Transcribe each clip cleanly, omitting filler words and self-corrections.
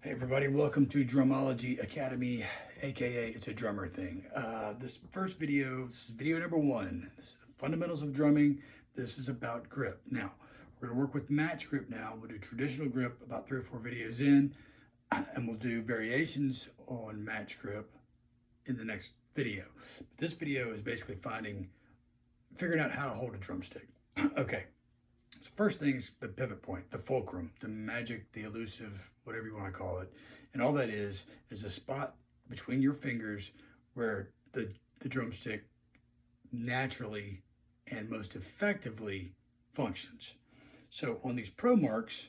Hey everybody, welcome to Drumology Academy, aka it's a drummer thing. This first video, this is video number one. This is the fundamentals of drumming. This is about grip. Now, we're gonna work with match grip now. We'll do traditional grip about 3 or 4 videos in, and we'll do variations on match grip in the next video. But this video is basically figuring out how to hold a drumstick. Okay. So first thing is the pivot point, the fulcrum, the magic, the elusive, whatever you want to call it. And all that is a spot between your fingers where the drumstick naturally and most effectively functions. So on these pro marks,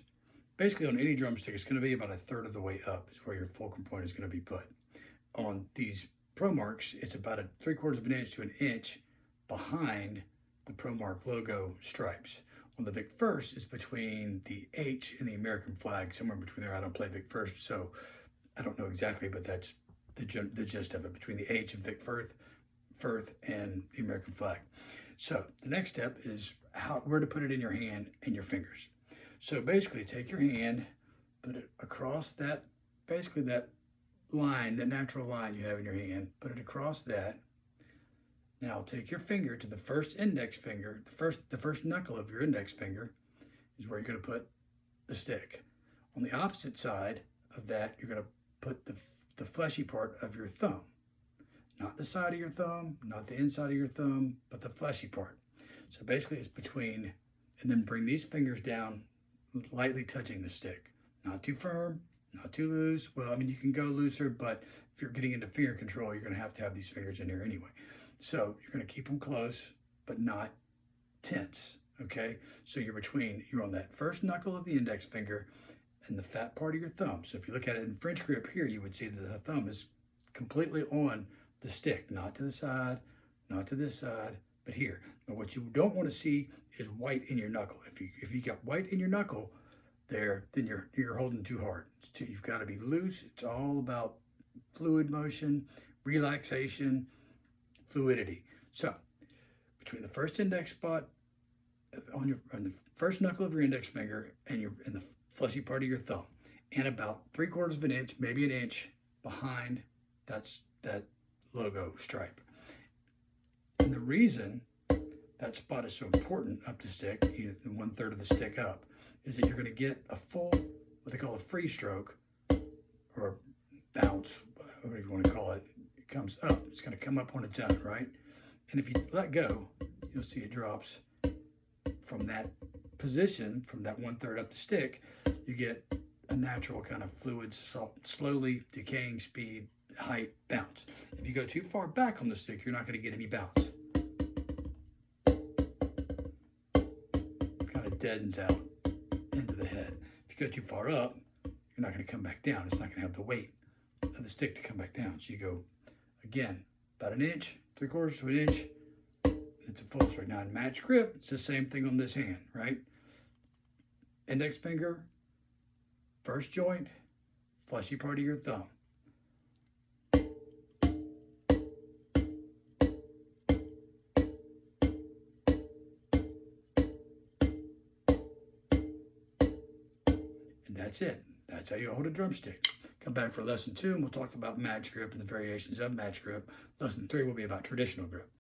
basically on any drumstick, it's going to be about 1/3 of the way up is where your fulcrum point is going to be put. On these pro marks, it's about 3/4 of an inch to an inch behind the pro mark logo stripes. On the Vic First, it's between the H and the American flag, somewhere between there. I don't play Vic First, so I don't know exactly, but that's the gist of it, between the H and Vic Firth and the American flag. So the next step is where to put it in your hand and your fingers. So basically take your hand, put it across that, basically that line, that natural line you have in your hand, put it across that. Now take your finger to the first index finger, the first knuckle of your index finger is where you're going to put the stick. On the opposite side of that, you're going to put the fleshy part of your thumb. Not the side of your thumb, not the inside of your thumb, but the fleshy part. So basically it's between, and then bring these fingers down, lightly touching the stick. Not too firm, not too loose. Well, I mean, you can go looser, but if you're getting into finger control, you're going to have these fingers in here anyway. So you're going to keep them close, but not tense, okay? So you're on that first knuckle of the index finger and the fat part of your thumb. So if you look at it in French grip here, you would see that the thumb is completely on the stick, not to the side, not to this side, but here. But what you don't want to see is white in your knuckle. If you got white in your knuckle there, then you're holding too hard. You've got to be loose. It's all about fluid motion, relaxation, fluidity. So between the first index spot on the first knuckle of your index finger and the fleshy part of your thumb, and about 3/4 of an inch, maybe an inch behind that logo stripe. And the reason that spot is so important up the stick, 1/3 of the stick up, is that you're going to get a full, what they call a free stroke or bounce, whatever you want to call it. Comes up, it's going to come up on its own, right? And if you let go, you'll see it drops from that position, from that 1/3 up the stick. You get a natural kind of fluid, slowly decaying speed, height, bounce. If you go too far back on the stick, you're not going to get any bounce. Kind of deadens out into the head. If you go too far up, you're not going to come back down. It's not going to have the weight of the stick to come back down. So you go, again, about an inch, 3/4 to an inch, it's a full stroke. Now in match grip, it's the same thing on this hand, right? Index finger, first joint, fleshy part of your thumb. And that's it. That's how you hold a drumstick. Come back for lesson 2 and we'll talk about match grip and the variations of match grip. Lesson 3 will be about traditional grip.